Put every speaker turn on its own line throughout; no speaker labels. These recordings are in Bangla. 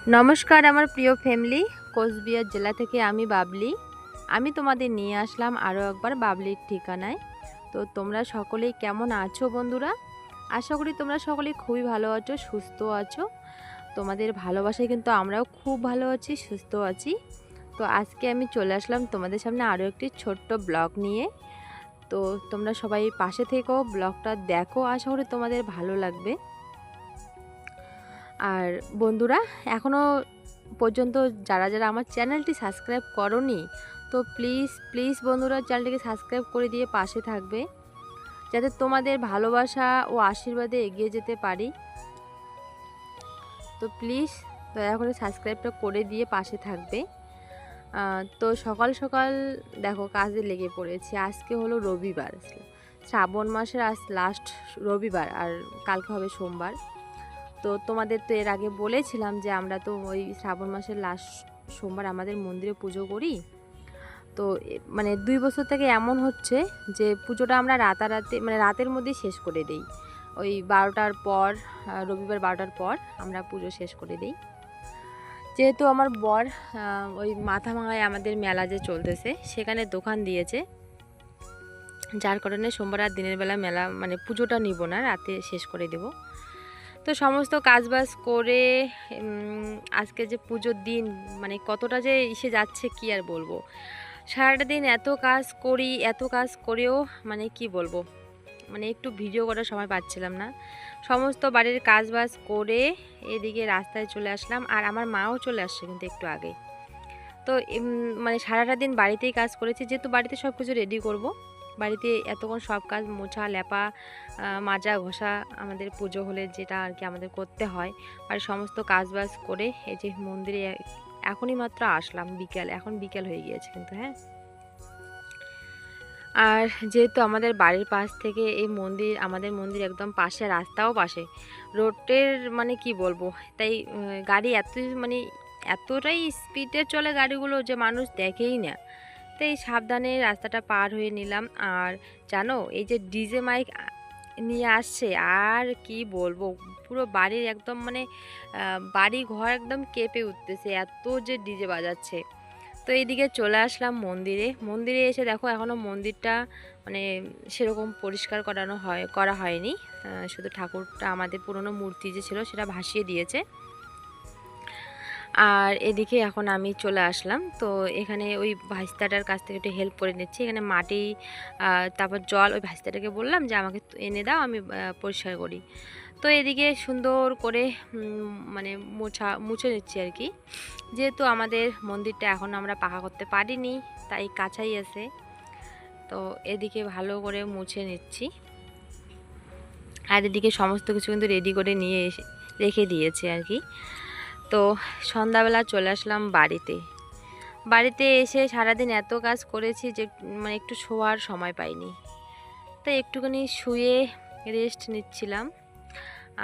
নমস্কার আমার প্রিয় ফ্যামিলি, কোচবিহার জেলা থেকে আমি বাবলি। আমি তোমাদের নিয়ে আসলাম আরও একবার বাবলির ঠিকানায়। তো তোমরা সকলেই কেমন আছো বন্ধুরা? আশা করি তোমরা সকলেই খুবই ভালো আছো, সুস্থ আছো। তোমাদের ভালোবাসায় কিন্তু আমরাও খুব ভালো আছি, সুস্থ আছি। তো আজকে আমি চলে আসলাম তোমাদের সামনে আরও একটি ছোট্ট ব্লগ নিয়ে। তো তোমরা সবাই পাশে থেকো, ব্লগটা দেখো, আশা করি তোমাদের ভালো লাগবে। আর বন্ধুরা, এখনও পর্যন্ত যারা যারা আমার চ্যানেলটি সাবস্ক্রাইব করোনি, তো প্লিজ প্লিজ বন্ধুরা চ্যানেলটিকে সাবস্ক্রাইব করে দিয়ে পাশে থাকবে, যাতে তোমাদের ভালোবাসা ও আশীর্বাদে এগিয়ে যেতে পারি। তো প্লিজ দয়া করে সাবস্ক্রাইবটা করে দিয়ে পাশে থাকবে। তো সকাল সকাল দেখো কাজে লেগে পড়েছি। আজকে হলো রবিবার, শ্রাবণ মাসের আজ লাস্ট রবিবার, আর কালকে হবে সোমবার। তো তোমাদের তো এর আগে বলেছিলাম যে আমরা তো ওই শ্রাবণ মাসের লাস্ট সোমবার আমাদের মন্দিরে পুজো করি। তো মানে 2 বছর থেকে এমন হচ্ছে যে পুজোটা আমরা রাতারাতি মানে রাতের মধ্যেই শেষ করে দিই। ওই 12টার পর, রবিবার 12টার পর আমরা পুজো শেষ করে দিই। যেহেতু আমার বর ওই মাথাভাঙায় আমাদের মেলা যে চলতেছে সেখানে দোকান দিয়েছে, যার কারণে সোমবার আর দিনের বেলা মেলা মানে পুজোটা নিব না, রাতে শেষ করে দেব। তো সমস্ত কাজবাজ করে আজকে যে পুজোর দিন মানে কতটা যে এসে যাচ্ছে কি আর বলবো। সারাটা দিন এত কাজ করি, এত কাজ করেও মানে কি বলবো, মানে একটু ভিডিও করার সময় পাচ্ছিলাম না। সমস্ত বাড়ির কাজবাজ করে এদিকে রাস্তায় চলে আসলাম, আর আমার মাও চলে আসছে কিন্তু একটু আগে। তো মানে সারাটা দিন বাড়িতেই কাজ করেছি, যেহেতু বাড়িতে সব কিছু রেডি করব। বাড়িতে এতক্ষণ সব কাজ মোছা লেপা মাজা ঘষা আমাদের পুজো হলে যেটা আর কি আমাদের করতে হয়, আর সমস্ত কাজবাজ করে এই যে মন্দিরে এখনই মাত্র আসলাম, বিকেল, এখন বিকেল হয়ে গিয়েছে কিন্তু। হ্যাঁ, আর যেহেতু আমাদের বাড়ির পাশ থেকে এই মন্দির, আমাদের মন্দির একদম পাশে, রাস্তাও পাশে, রোডের মানে কি বলবো, তাই গাড়ি এত মানে এতটাই স্পিডে চলে গাড়িগুলো যে মানুষ দেখেই না। তাই সাবধানে রাস্তাটা পার হয়ে নিলাম। আর জানো এই যে ডিজে মাইক নিয়ে আসছে, আর কি বলবো, পুরো বাড়ির একদম মানে বাড়ি ঘর একদম কেঁপে উঠতেছে, এত যে ডিজে বাজাচ্ছে। তো এইদিকে চলে আসলাম মন্দিরে। মন্দিরে এসে দেখো এখনও মন্দিরটা মানে সেরকম পরিষ্কার করা হয়নি। শুধু ঠাকুরটা, আমাদের পুরনো মূর্তি যে ছিল সেটা ভাসিয়ে দিয়েছে। আর এদিকে এখন আমি চলে আসলাম, তো এখানে ওই ভাইস্তাটার কাছ থেকে একটু হেল্প করে নিচ্ছি। এখানে মাটি তারপর জল, ওই ভাইস্তাটাকে বললাম যে আমাকে এনে দাও, আমি পরিষ্কার করি। তো এদিকে সুন্দর করে মানে মুছে নিচ্ছি আর কি। যেহেতু আমাদের মন্দিরটা এখন আমরা পাকা করতে পারিনি, তাই কাঁচাই আছে। তো এদিকে ভালো করে মুছে নিচ্ছি। আর এদিকে সমস্ত কিছু কিন্তু রেডি করে নিয়ে রেখে দিয়েছি আর কি। তো সন্ধ্যাবেলা চলে আসলাম বাড়িতে। বাড়িতে এসে সারাদিন এত কাজ করেছি যে মানে একটু শোয়ার সময় পাইনি, তাই একটুখানি শুয়ে রেস্ট নিচ্ছিলাম।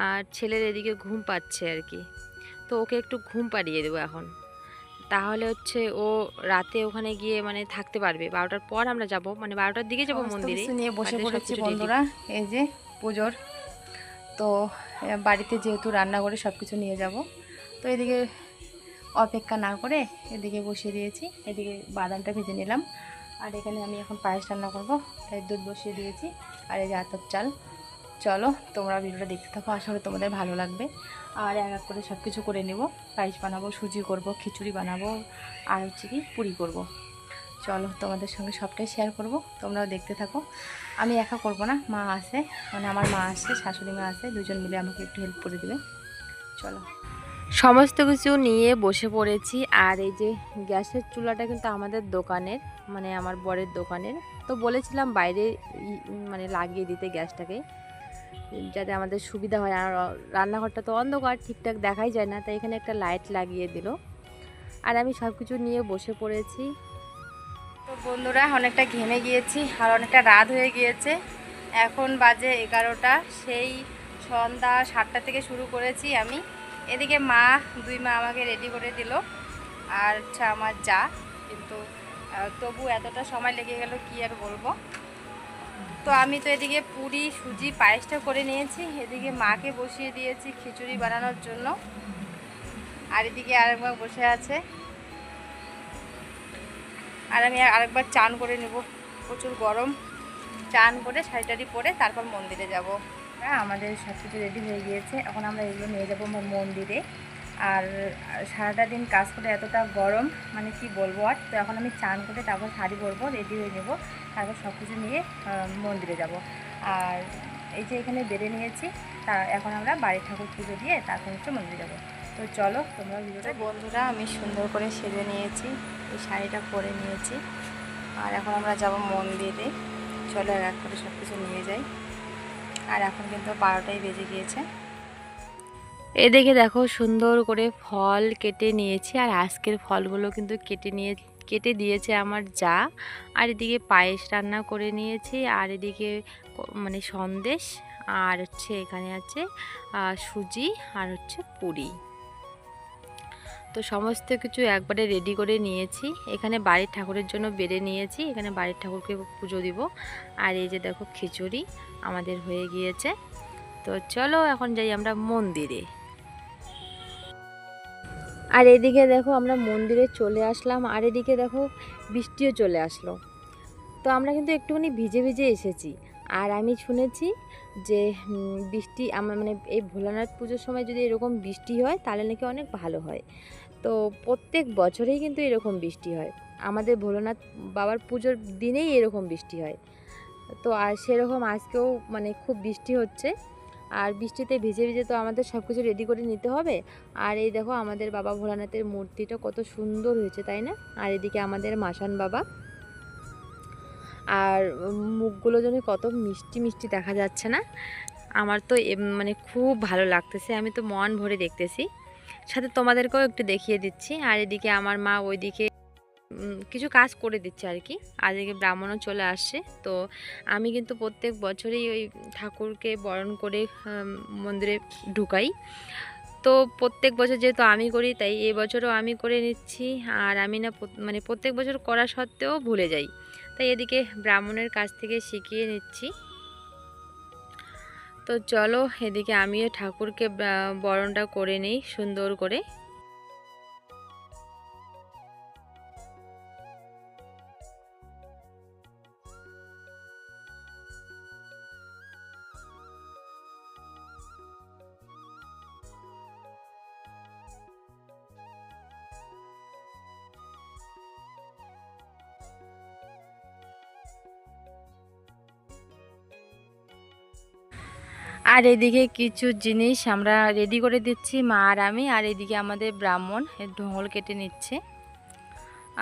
আর ছেলের এদিকে ঘুম পাচ্ছে আর কি, তো ওকে একটু ঘুম পাড়িয়ে দেবো এখন। তাহলে হচ্ছে ও রাতে ওখানে গিয়ে মানে থাকতে পারবে। 12টার পর আমরা যাব, মানে 12টার দিকে যাব মন্দিরে।
নিয়ে বসে পড়েছি বন্ধুরা, এই যে পুজোর। তো বাড়িতে যেহেতু রান্না করে সব কিছু নিয়ে যাব, তো এদিকে অপেক্ষা না করে এদিকে বসিয়ে দিয়েছি। এদিকে বাদামটা ভেজে নিলাম, আর এখানে আমি এখন পায়েস রান্না করব, তাই দুধ বসিয়ে দিয়েছি। আর এই যে আতপ চাল। চলো তোমরা ভিডিওটা দেখতে থাকো, আশা করি তোমাদের ভালো লাগবে। আর এক এক করে সব কিছু করে নেব। পায়েস বানাবো, সুজি করব, খিচুড়ি বানাবো, আর হচ্ছে কি পুরি করব। চলো তোমাদের সঙ্গে সবটাই শেয়ার করব, তোমরাও দেখতে থাকো। আমি একা করব না, মা আছে, মানে আমার মা আছে, শাশুড়ি মা আছে, দুজন মিলে আমাকে একটু হেল্প করে দেবে। চলো,
সমস্ত কিছু নিয়ে বসে পড়েছি। আর এই যে গ্যাসের চুলাটা কিন্তু আমাদের দোকানের, মানে আমার বরের দোকানের। তো বলেছিলাম বাইরে মানে লাগিয়ে দিতে গ্যাসটাকে, যাতে আমাদের সুবিধা হয়। আর রান্নাঘরটা তো অন্ধকার, ঠিকঠাক দেখাই যায় না, তাই এখানে একটা লাইট লাগিয়ে দিল। আর আমি সব কিছু নিয়ে বসে পড়েছি।
তো বন্ধুরা অনেকটা ঘেমে গিয়েছি, আর অনেকটা রাত হয়ে গিয়েছে। এখন বাজে 11টা। সেই সন্ধ্যা 7টা থেকে শুরু করেছি আমি। এদিকে দুই মা আমাকে রেডি করে দিল, আর হচ্ছে আমার যা। কিন্তু তবু এতটা সময় লেগে গেল কি আর বলবো। তো আমি তো এদিকে পুরি সুজি পায়েসটা করে নিয়েছি, এদিকে মাকে বসিয়ে দিয়েছি খিচুড়ি বানানোর জন্য। আর এদিকে আরেকবার বসে আছে, আর আমি আরেকবার চান করে নেব, প্রচুর গরম। চান করে শাড়ি পরে তারপর মন্দিরে যাব। হ্যাঁ, আমাদের সব কিছু রেডি হয়ে গিয়েছে, এখন আমরা এগুলো নিয়ে যাব মন্দিরে। আর সারাটা দিন কাজ করে এতটা গরম, মানে কি বলবো আর। তো এখন আমি চান করে তারপর শাড়ি পরবো, রেডি হয়ে নেব, তারপর সব কিছু নিয়ে মন্দিরে যাব। আর এই যে এখানে বেড়ে নিয়েছি, তা এখন আমরা বাড়ির ঠাকুর পুজো দিয়ে তারপর হচ্ছে মন্দিরে যাব। তো চলো তোমরা ভিডিওটা। বন্ধুরা, আমি সুন্দর করে সেজে নিয়েছি, এই শাড়িটা পরে নিয়েছি, আর এখন আমরা যাব মন্দিরে। চলো এক করে সব কিছু নিয়ে যাই। আর এখন কিন্তু 12টাই বেজে গিয়েছে।
এদিকে দেখো সুন্দর করে ফল কেটে নিয়েছি, আর আজকের ফলগুলো কিন্তু কেটে দিয়েছে আমার যা। আর এদিকে পায়েস রান্না করে নিয়েছি, আর এদিকে মানে সন্দেশ, আর হচ্ছে এখানে আছে সুজি, আর হচ্ছে পুরি। তো সমস্ত কিছু একবারে রেডি করে নিয়েছি। এখানে বাড়ির ঠাকুরের জন্য বেড়ে নিয়েছি, এখানে বাড়ির ঠাকুরকে পুজো দিব। আর এই যে দেখো খিচুড়ি আমাদের হয়ে গিয়েছে। তো চলো এখন যাই আমরা মন্দিরে। আর এদিকে দেখো আমরা মন্দিরে চলে আসলাম, আর এদিকে দেখো বৃষ্টিও চলে আসলো। তো আমরা কিন্তু একটুখানি ভিজে ভিজে এসেছি। আর আমি শুনেছি যে বৃষ্টি আমার মানে এই ভোলানাথ পুজোর সময় যদি এরকম বৃষ্টি হয় তাহলে নাকি অনেক ভালো হয়। তো প্রত্যেক বছরেই কিন্তু এরকম বৃষ্টি হয়, আমাদের ভোলানাথ বাবার পুজোর দিনেই এরকম বৃষ্টি হয়। তো আর সেরকম আজকেও মানে খুব বৃষ্টি হচ্ছে। আর বৃষ্টিতে ভিজে ভিজে তো আমাদের সব কিছু রেডি করে নিতে হবে। আর এই দেখো আমাদের বাবা ভোলানাথের মূর্তিটা কত সুন্দর হয়েছে, তাই না? আর এদিকে আমাদের মাসান বাবা, আর মুখগুলো যেন কত মিষ্টি মিষ্টি দেখা যাচ্ছে না? আমার তো মানে খুব ভালো লাগতেছে, আমি তো মন ভরে দেখতেছি, সাথে তোমাদেরকেও একটু দেখিয়ে দিচ্ছি। আর এদিকে আমার মা ওইদিকে কিছু কাজ করে দিচ্ছে আর কি। আর এদিকে ব্রাহ্মণও চলে আসছে। তো আমি কিন্তু প্রত্যেক বছরই ওই ঠাকুরকে বরণ করে মন্দিরে ঢুকাই। তো প্রত্যেক বছর যেহেতু আমি করি, তাই এই বছরও আমি করে নিচ্ছি। আর আমি না মানে প্রত্যেক বছর করা সত্ত্বেও ভুলে যাই, তাই এদিকে ব্রাহ্মণের কাছ থেকে শিখিয়ে নিচ্ছি। তো চলো এদিকে আমিও ঠাকুরকে বরণটা করে নিই সুন্দর করে। আর এদিকে কিছু জিনিস আমরা রেডি করে দিচ্ছি মা আর আমি। আর এদিকে আমাদের ব্রাহ্মণ ঢোল কেটে নিচ্ছে।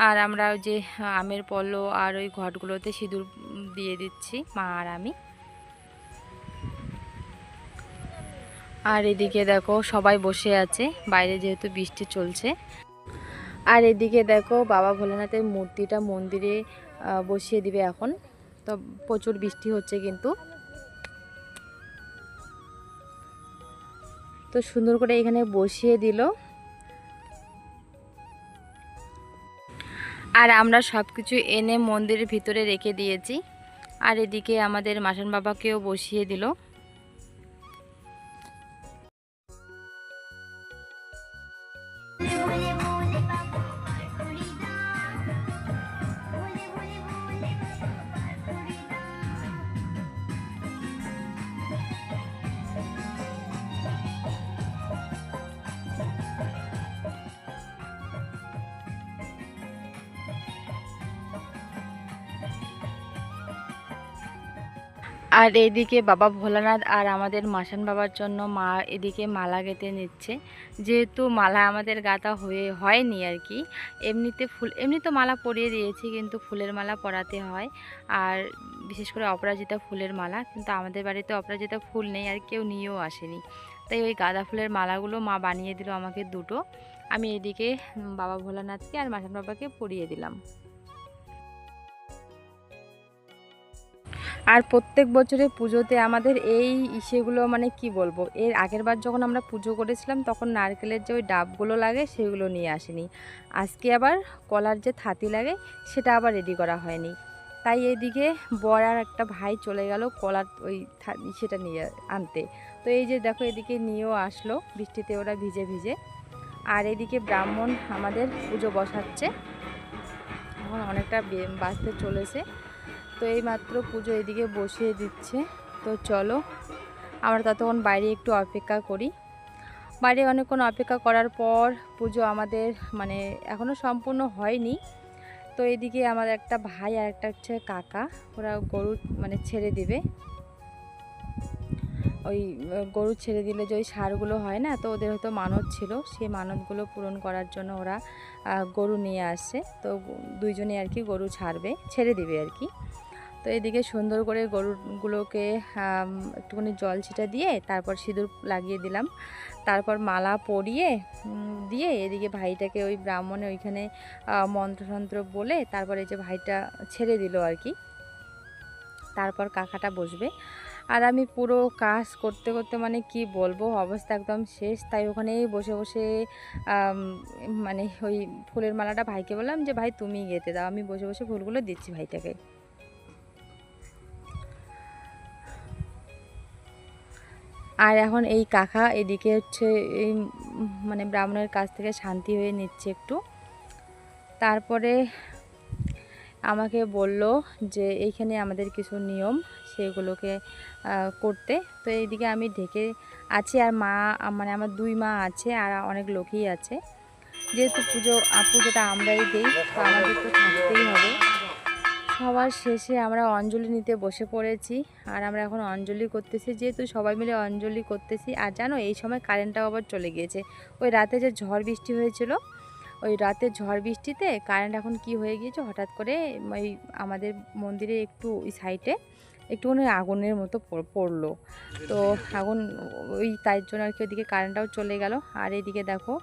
আর আমরা ওই যে আমের পল্ল আর ওই ঘটগুলোতে সিঁদুর দিয়ে দিচ্ছি মা আর আমি। আর এদিকে দেখো সবাই বসে আছে বাইরে, যেহেতু বৃষ্টি চলছে। আর এদিকে দেখো বাবা ভোলানাথের মূর্তিটা মন্দিরে বসিয়ে দিবে এখন। তো প্রচুর বৃষ্টি হচ্ছে কিন্তু। তো সুন্দর করে এখানে বসিয়ে দিল। আর আমরা সব কিছু এনে মন্দিরের ভিতরে রেখে দিয়েছি। আর এদিকে আমাদের মাসান বাবাকেও বসিয়ে দিল। আর এদিকে বাবা ভোলানাথ আর আমাদের মাসান বাবার জন্য মা এদিকে মালা গেঁথে নিচ্ছে। যেহেতু মালা আমাদের গাঁথা হয়নি আর কি, এমনি তো মালা পরিয়ে দিয়েছি, কিন্তু ফুলের মালা পরাতে হয়। আর বিশেষ করে অপরাজিতা ফুলের মালা, কিন্তু আমাদের বাড়িতে অপরাজিতা ফুল নেই আর কেউ নিয়েও আসেনি। তাই ওই গাঁদা ফুলের মালাগুলো মা বানিয়ে দিল আমাকে দুটো। আমি এদিকে বাবা ভোলানাথকে আর মাসান বাবাকে পরিয়ে দিলাম। আর প্রত্যেক বছরে পুজোতে আমাদের এই ইসেগুলো মানে কি বলবো, এর আগের বার যখন আমরা পুজো করেছিলাম তখন নারকেলের যে ওই ডাবগুলো লাগে সেগুলো নিয়ে আসেনি। আজকে আবার কলার যে থাতি লাগে সেটা আবার রেডি করা হয়নি। তাই এইদিকে বর আর একটা ভাই চলে গেল কলার ওই সেটা নিয়ে আনতে। তো এই যে দেখো এদিকে নিয়েও আসলো বৃষ্টিতে ওরা ভিজে ভিজে।
আর এদিকে ব্রাহ্মণ আমাদের পুজো বসাচ্ছে, এখন অনেকটা বাজতে চলেছে। তো এইমাত্র পুজো এদিকে বসিয়ে দিচ্ছে। তো চলো আমরা ততক্ষণ বাইরে একটু অপেক্ষা করি। বাইরে অনেকক্ষণ অপেক্ষা করার পর পুজো আমাদের মানে এখনও সম্পূর্ণ হয়নি। তো এদিকে আমার একটা ভাই আর একটা হচ্ছে কাকা, ওরা গরু মানে ছেড়ে দিবে। ওই গরু ছেড়ে দিলে যে ওই ষাঁড়গুলো হয় না, তো ওদের হয়তো মানত ছিল, সেই মানতগুলো পূরণ করার জন্য ওরা গরু নিয়ে আসছে। তো দুইজনে আর কি গরু ছেড়ে দিবে আর কি। তো এদিকে সুন্দর করে গরুগুলোকে একটুখানি জল ছিটা দিয়ে তারপর সিঁদুর লাগিয়ে দিলাম, তারপর মালা পরিয়ে দিয়ে এদিকে ভাইটাকে ওই ব্রাহ্মণে ওইখানে মন্ত্রতন্ত্র বলে তারপর এই যে ভাইটা ছেড়ে দিল আর কি। তারপর কাকাটা বসবে। আর আমি পুরো কাজ করতে করতে মানে কি বলবো, অবস্থা একদম শেষ। তাই ওখানেই বসে বসে মানে ওই ফুলের মালাটা ভাইকে বললাম যে ভাই তুমি গেঁথে দাও, আমি বসে বসে ফুলগুলো দিচ্ছি ভাইটাকে। আর এখন এই কাকা এদিকে হচ্ছে এই মানে ব্রাহ্মণের কাছ থেকে শান্তি হয়ে নিচ্ছে একটু। তারপরে আমাকে বলল যে এইখানে আমাদের কিছু নিয়ম সেগুলোকে করতে। তো এইদিকে আমি ঢেকে আছি আর মা মানে আমার দুই মা আছে আর অনেক লোকই আছে। যেহেতু পুজোটা আমরাই দিই, তো আমাদের তো থাকতেই হবে। সবার শেষে আমরা অঞ্জলি নিতে বসে পড়েছি আর আমরা এখন অঞ্জলি করতেছি, যেহেতু সবাই মিলে অঞ্জলি করতেছি। আর জানো এই সময় কারেন্টটাও আবার চলে গিয়েছে। ওই রাতে যে ঝড় বৃষ্টি হয়েছিল, ওই রাতে ঝড় বৃষ্টিতে কারেন্ট এখন কি হয়ে গিয়েছে হঠাৎ করে ওই আমাদের মন্দিরে একটু ওই সাইডে একটুখানি আগুনের মতো পড়লো। তো আগুন ওই তাই জন্য আর কি ওইদিকে কারেন্টটাও চলে গেল। আর এইদিকে দেখো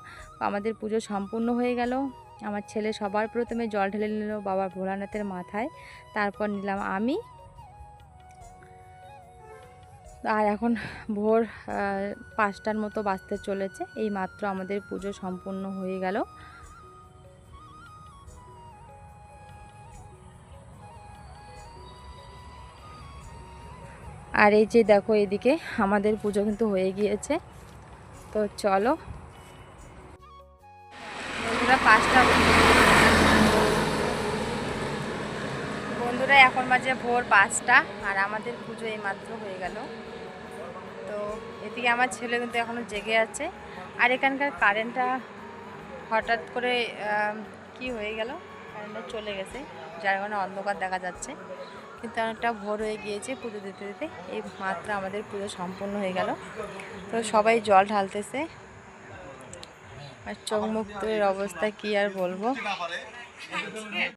আমাদের পুজো সম্পূর্ণ হয়ে গেল। আমার ছেলে সবার প্রথমে জল ঢেলে নিল বাবা ভোলানাথের মাথায়, তারপর নিলাম আমি। আর এখন ভোর 5টার মতো বাজতে চলেছে। এই মাত্র আমাদের পুজো সম্পূর্ণ হয়ে গেল। আর এই যে দেখো এদিকে আমাদের পুজো কিন্তু হয়ে গিয়েছে। তো চলো বন্ধুরা এখন বাজে ভোর 5টা আর আমাদের পুজো এই মাত্র হয়ে গেল। তো এদিকে আমার ছেলে কিন্তু এখনও জেগে আছে। আর এখানকার কারেন্টটা হঠাৎ করে কি হয়ে গেল, কারেন্টটা চলে গেছে, যার কারণে অন্ধকার দেখা যাচ্ছে। কিন্তু অনেকটা ভোর হয়ে গিয়েছে পুজো দিতে দিতে। এই মাত্র আমাদের পুজো সম্পূর্ণ হয়ে গেল। তো সবাই জল ঢালতেছে আর চোখ মুখের অবস্থা কি আর বলবো।